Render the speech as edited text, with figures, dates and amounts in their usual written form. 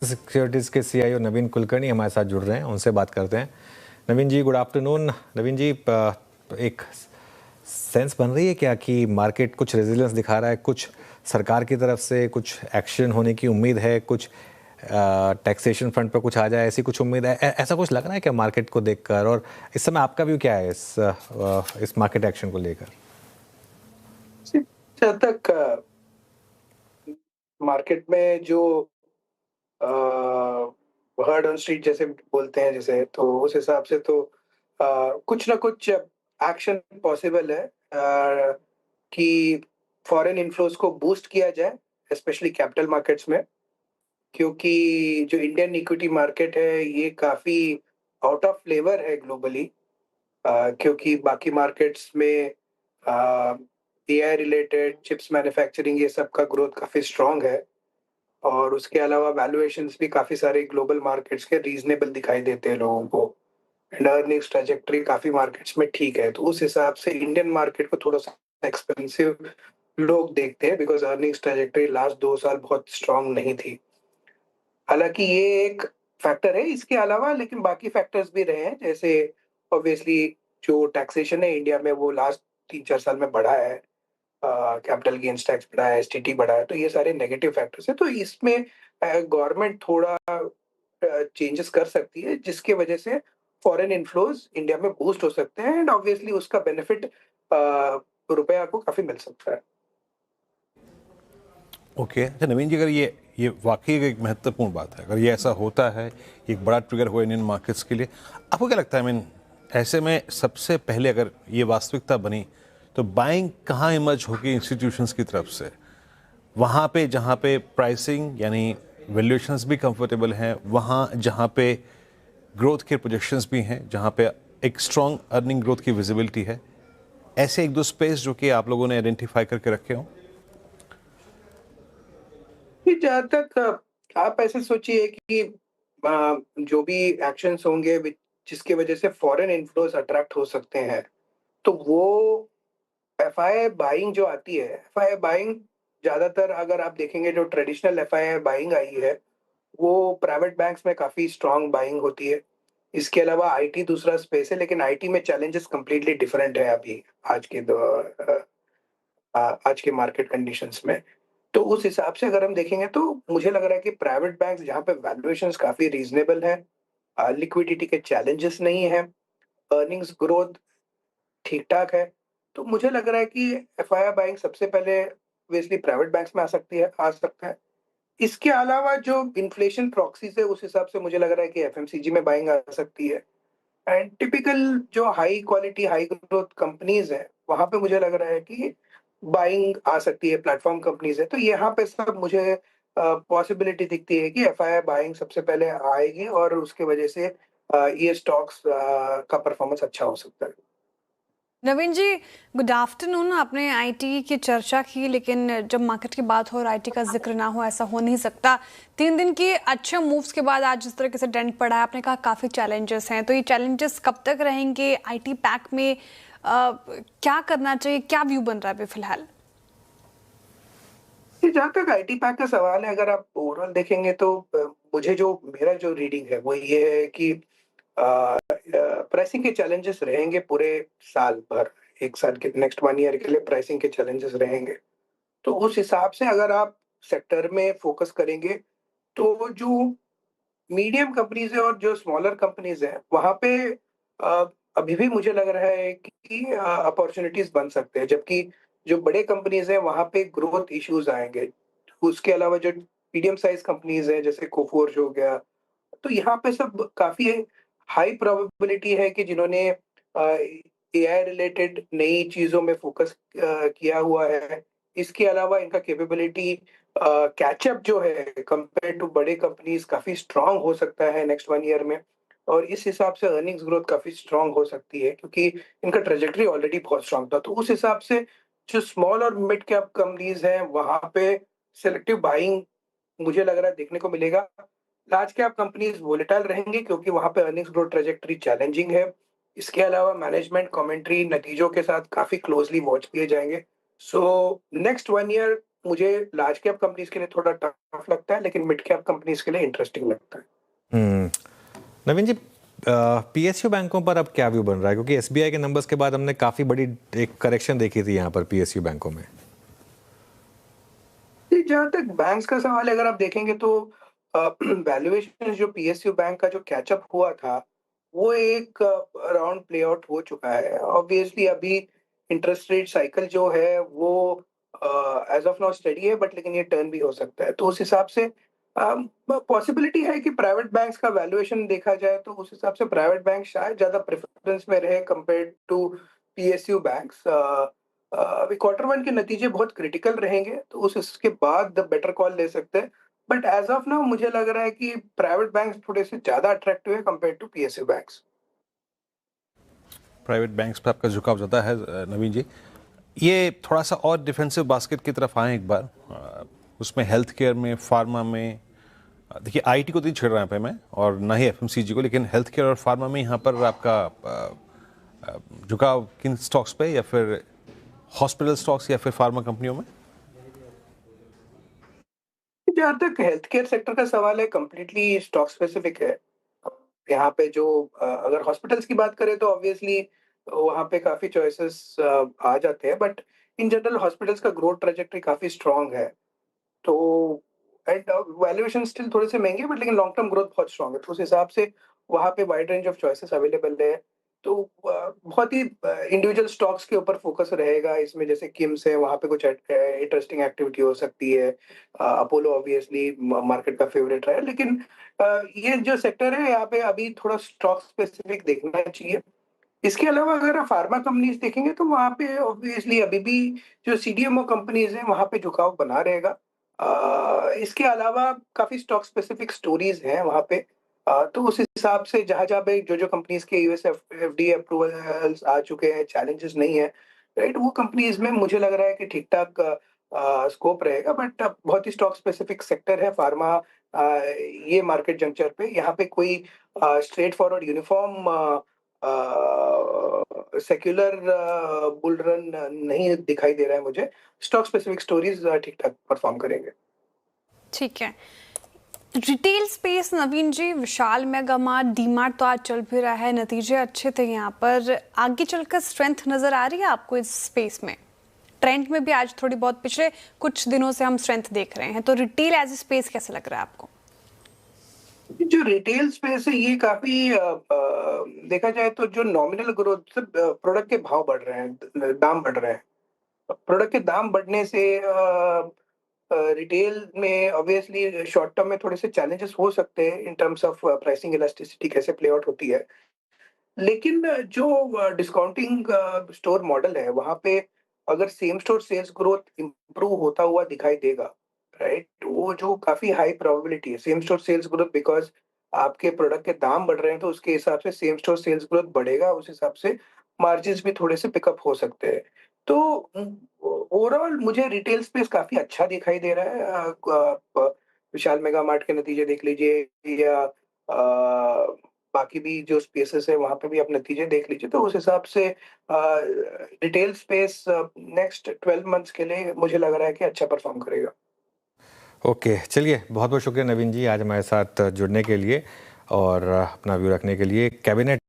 Securities के CEO नवीन कुलकर्णी हमारे साथ जुड़ रहे हैं, उनसे बात करते हैं। नवीन जी, गुड आफ्टरनून। नवीन जी, एक सेंस बन रही है क्या कि मार्केट कुछ रेजिलियंस दिखा रहा है, कुछ सरकार की तरफ से कुछ एक्शन होने की उम्मीद है, कुछ टैक्सेशन फ्रंट पर कुछ आ जाए ऐसी कुछ उम्मीद है, ऐसा कुछ लग रहा है क्या मार्केट को देखकर? और इस समय आपका व्यू क्या है इस मार्केट एक्शन को लेकर? जहाँ तक मार्केट में जो हर्ड ऑन स्ट्रीट जैसे बोलते हैं जैसे, तो उस हिसाब से तो कुछ ना कुछ एक्शन पॉसिबल है कि फॉरेन इन्फ्लोज को बूस्ट किया जाए, स्पेशली कैपिटल मार्केट्स में, क्योंकि जो इंडियन इक्विटी मार्केट है ये काफ़ी आउट ऑफ फ्लेवर है ग्लोबली, क्योंकि बाकी मार्केट्स में एआई रिलेटेड चिप्स मैन्युफैक्चरिंग ये सब का ग्रोथ काफ़ी स्ट्रॉन्ग है। और उसके अलावा वैल्यूएशंस भी काफ़ी सारे ग्लोबल मार्केट्स के रीज़नेबल दिखाई देते हैं लोगों को, एंड अर्निंग्स ट्रैजेक्टरी काफ़ी मार्केट्स में ठीक है। तो उस हिसाब से इंडियन मार्केट को थोड़ा-सा एक्सपेंसिव लोग देखते हैं, बिकॉज़ अर्निंग्स ट्रैजेक्टरी लास्ट 2 साल बहुत स्ट्रॉन्ग नहीं थी। हालाँकि ये एक फैक्टर है, इसके अलावा लेकिन बाकी फैक्टर्स भी रहे हैं, जैसे ऑब्वियसली जो टैक्सेशन है इंडिया में वो लास्ट 3-4 साल में बढ़ा है। कैपिटल गेन्स टैक्स बढ़ा है, एसटीटी बढ़ा है, तो ये सारे नेगेटिव फैक्टर्स हैं। तो इसमें गवर्नमेंट थोड़ा चेंजेस कर सकती है, जिसकी वजह से फॉरेन इन्फ्लोज़ इंडिया में बूस्ट हो सकते हैं, एंड ऑब्वियसली उसका बेनिफिट रुपया को काफ़ी मिल सकता है। ओके। अच्छा नवीन जी, अगर ये वाकई एक महत्वपूर्ण बात है, अगर ये ऐसा होता है, एक बड़ा ट्रिगर हो इंडियन मार्केट्स के लिए, आपको क्या लगता है? ऐसे में सबसे पहले अगर ये वास्तविकता बनी तो बाइंग कहाँ इमर्ज होगी इंस्टीट्यूशंस की तरफ से? वहाँ पे जहाँ पे प्राइसिंग यानी वैल्यूएशंस भी कंफर्टेबल हैं, वहाँ जहाँ पे ग्रोथ के प्रोजेक्शंस भी हैं, जहाँ पे एक स्ट्रॉन्ग अर्निंग ग्रोथ की विजिबिलिटी है, ऐसे एक दो स्पेस जो कि आप लोगों ने आइडेंटिफाई करके रखे हों? कि जहाँ तक आप ऐसे सोचिए कि जो भी एक्शंस होंगे जिसकी वजह से फॉरेन इन्फ्लोज़ अट्रैक्ट हो सकते हैं, तो वो एफआईआई बाइंग जो आती है, एफआईआई बाइंग ज़्यादातर अगर आप देखेंगे जो ट्रेडिशनल एफआईआई बाइंग आई है, वो प्राइवेट बैंक्स में काफ़ी स्ट्रॉन्ग बाइंग होती है। इसके अलावा आईटी दूसरा स्पेस है, लेकिन आईटी में चैलेंजेस कंप्लीटली डिफरेंट है अभी आज के मार्केट कंडीशंस में। तो उस हिसाब से अगर हम देखेंगे तो मुझे लग रहा है कि प्राइवेट बैंक्स जहाँ पे वैल्यूएशंस काफ़ी रीज़नेबल हैं, लिक्विडिटी के चैलेंजेस नहीं हैं, अर्निंग्स ग्रोथ ठीक-ठाक है, तो मुझे लग रहा है कि एफआईआई बाइंग सबसे पहले ऑब्वियसली प्राइवेट बैंक्स में आ सकता है। इसके अलावा जो इन्फ्लेशन प्रॉक्सीज़ है, उस हिसाब से मुझे लग रहा है कि एफएमसीजी में बाइंग आ सकती है, एंड टिपिकल जो high quality, high growth companies हैं, वहाँ पे मुझे लग रहा है कि बाइंग आ सकती है, प्लेटफ़ॉर्म कंपनीज़ है। तो यहाँ पे सब मुझे पॉसिबिलिटी दिखती है कि एफआईआई बाइंग सबसे पहले आएगी और उसकी वजह से ये स्टॉक्स का परफ़ॉर्मेंस अच्छा हो सकता है। नवीन जी, गुड आफ्टरनून। आपने आईटी की चर्चा की, लेकिन जब मार्केट की बात हो और आईटी का जिक्र ना हो, ऐसा हो नहीं सकता। 3 दिन की अच्छे मूव्स के बाद आज जिस तरीके से डेंट पड़ा है, आपने कहा काफ़ी चैलेंजेस हैं, तो ये चैलेंजेस कब तक रहेंगे? आईटी पैक में क्या करना चाहिए? क्या व्यू बन रहा है अभी फिलहाल? जी, जहाँ तक आईटी पैक का सवाल है, अगर आप ओवरऑल देखेंगे तो मुझे जो मेरा जो रीडिंग है वो ये है कि प्राइसिंग के चैलेंजेस रहेंगे पूरे साल भर, 1 साल के नेक्स्ट 1 ईयर के लिए प्राइसिंग के चैलेंजेस रहेंगे। तो उस हिसाब से अगर आप सेक्टर में फ़ोकस करेंगे, तो जो मीडियम कंपनीज़ हैं और जो स्मॉलर कंपनीज़ हैं, वहाँ पे अभी भी मुझे लग रहा है कि अपॉर्च्युनिटीज़ बन सकते हैं, जबकि जो बड़े कंपनीज़ हैं, वहाँ पे ग्रोथ इश्यूज़ आएँगे। उसके अलावा जो मीडियम साइज़ कंपनीज़ हैं, जैसे कोफोर्ज हो गया, तो यहाँ पे सब काफ़ी हाई प्रोबेबिलिटी है कि जिन्होंने एआई रिलेटेड नई चीज़ों में फ़ोकस किया हुआ है। इसके अलावा इनका कैपेबिलिटी कैचअप जो है कंपेयर टू बड़े कंपनीज़ काफ़ी स्ट्रॉन्ग हो सकता है नेक्स्ट 1 ईयर में, और इस हिसाब से अर्निंग्स ग्रोथ काफ़ी स्ट्रॉन्ग हो सकती है, क्योंकि इनका ट्रैजेक्टरी ऑलरेडी बहुत स्ट्रॉन्ग था। तो उस हिसाब से जो स्मॉल और मिड कैप कंपनीज़ हैं, वहाँ पे सेलेक्टिव बाइंग मुझे लग रहा है देखने को मिलेगा। लार्ज कैप कंपनीज़ वोलेटाइल रहेंगी, क्योंकि वहाँ पे अर्निंग्स ग्रोथ ट्रैजेक्टरी चैलेंजिंग है। इसके अलावा मैनेजमेंट कमेंट्री नतीजों के साथ काफ़ी क्लोज़ली वॉच किए जाएँगे। सो नेक्स्ट 1 ईयर मुझे लार्ज कैप कंपनीज के लिए थोड़ा टफ लगता है, लेकिन मिड कैप कंपनीज के लिए इंटरेस्टिंग लगता है। नवीन जी, पीएसयू बैंकों पर अब क्या व्यू बन रहा है, क्योंकि एसबीआई के नंबर्स के बाद हमने काफी बड़ी एक करेक्शन देखी थी यहाँ पर पीएसयू बैंकों में। जहां तक बैंक्स का सवाल है, अगर आप देखेंगे तो वैल्यूएशन जो पीएसयू बैंक का जो कैचअप हुआ था, वो एक राउंड प्ले आउट हो चुका है। ऑब्वियसली अभी इंटरेस्ट रेट साइकिल जो है वो एज ऑफ नाउ स्टडी है, बट लेकिन ये टर्न भी हो सकता है। तो उस हिसाब से पॉसिबिलिटी है कि प्राइवेट बैंक्स का वैल्यूएशन देखा जाए तो उस हिसाब से प्राइवेट बैंक शायद ज्यादा प्रेफरेंस में रहे कंपेयर्ड टू पीएसयू बैंक्स। अभी क्वार्टर वन के नतीजे बहुत क्रिटिकल रहेंगे, तो उसके बाद बेटर कॉल ले सकते हैं। बट एज ऑफ नाउ मुझे लग रहा है कि प्राइवेट बैंक्स थोड़े से ज्यादा अट्रैक्टिव है compare to PSU banks. Private banks पे आपका झुकाव ज़्यादा है नवीन जी। ये थोड़ा सा और डिफेंसिव बास्केट की तरफ आए एक बार, उसमें हेल्थ केयर में, फार्मा में, देखिए आईटी को तो नहीं छेड़ रहा पे मैं और ना ही एफएमसीजी को, लेकिन हेल्थ केयर और फार्मा में यहाँ पर आपका झुकाव किन स्टॉक्स पे, या फिर हॉस्पिटल स्टॉक्स या फिर फार्मा कंपनियों में? जहाँ तक हेल्थ केयर सेक्टर का सवाल है, कंप्लीटली स्टॉक स्पेसिफिक है। यहाँ पे जो अगर हॉस्पिटल्स की बात करें तो ऑब्वियसली वहाँ पे काफी चॉइसेस आ जाते हैं, बट इन जनरल हॉस्पिटल्स का ग्रोथ ट्रेजेक्टरी काफी स्ट्रांग है। तो एंड वैल्यूएशन स्टिल थोड़े से महंगे, बट लेकिन लॉन्ग टर्म ग्रोथ बहुत स्ट्रांग है। तो उस हिसाब से वहाँ पे wide range of choices available है। तो बहुत ही इंडिविजुअल स्टॉक्स के ऊपर फोकस रहेगा इसमें। जैसे किम्स है, वहाँ पे कुछ इंटरेस्टिंग एक्टिविटी हो सकती है। अपोलो ऑब्वियसली मार्केट का फेवरेट रहा है, लेकिन ये जो सेक्टर है यहाँ पे अभी थोड़ा स्टॉक स्पेसिफिक देखना चाहिए। इसके अलावा अगर आप फार्मा कंपनीज देखेंगे तो वहाँ पे ऑब्वियसली अभी भी जो सीडीएमओ कंपनीज हैं वहाँ पे झुकाव बना रहेगा। इसके अलावा काफी स्टॉक स्पेसिफिक स्टोरीज हैं वहाँ पे। तो उस हिसाब से जहाँ जहाँ पे जो कंपनीज के यूएस एफडीए अप्रूवल्स आ चुके हैं, चैलेंजेस नहीं है, राइट, वो कंपनीज में मुझे लग रहा है कि ठीक ठाक स्कोप रहेगा। बट बहुत ही स्टॉक स्पेसिफिक सेक्टर है फार्मा। ये मार्केट जंक्चर पे यहाँ पे कोई straight forward uniform secular bull run नहीं दिखाई दे रहा है मुझे। स्टॉक स्पेसिफिक स्टोरीज ठीक ठाक परफॉर्म करेंगे। ठीक है। रिटेल स्पेस नवीन जी, विशाल मेगा मार्ट, डीमार्ट तो आज चल भी रहा है, नतीजे अच्छे थे यहाँ पर। आगे चलकर स्ट्रेंथ नजर आ रही है आपको इस स्पेस में? ट्रेंड में भी आज थोड़ी बहुत पिछले कुछ दिनों से हम स्ट्रेंथ देख रहे हैं, तो रिटेल एज ए स्पेस कैसे लग रहा है आपको? जो रिटेल स्पेस है ये काफी देखा जाए तो जो नॉमिनल ग्रोथ से प्रोडक्ट के भाव बढ़ रहे हैं, दाम बढ़ रहे हैं। प्रोडक्ट के दाम बढ़ने से रिटेल में ऑब्वियसली शॉर्ट टर्म में थोड़े से चैलेंजेस हो सकते हैं in terms of pricing elasticity कैसे प्ले आउट होती है। लेकिन जो डिस्काउंटिंग स्टोर मॉडल है वहाँ पे अगर same store sales growth improve होता हुआ दिखाई देगा, राइट, वो जो काफी हाई प्रोबेबिलिटी है same store sales growth, because आपके प्रोडक्ट के दाम बढ़ रहे हैं तो उसके हिसाब से सेम स्टोर सेल्स ग्रोथ बढ़ेगा, उस हिसाब से मार्जिन्स भी थोड़े से पिकअप हो सकते हैं। तो ओवरऑल मुझे रिटेल स्पेस काफी अच्छा दिखाई दे रहा है। विशाल मेगा मार्ट के नतीजे देख लीजिए या बाकी भी जो स्पेसेस है वहां पे भी आप नतीजे देख लीजिए। तो उस हिसाब से रिटेल स्पेस नेक्स्ट 12 मंथ्स के लिए मुझे लग रहा है कि अच्छा परफॉर्म करेगा। ओके, चलिए, बहुत बहुत शुक्रिया नवीन जी आज हमारे साथ जुड़ने के लिए और अपना व्यू रखने के लिए। कैबिनेट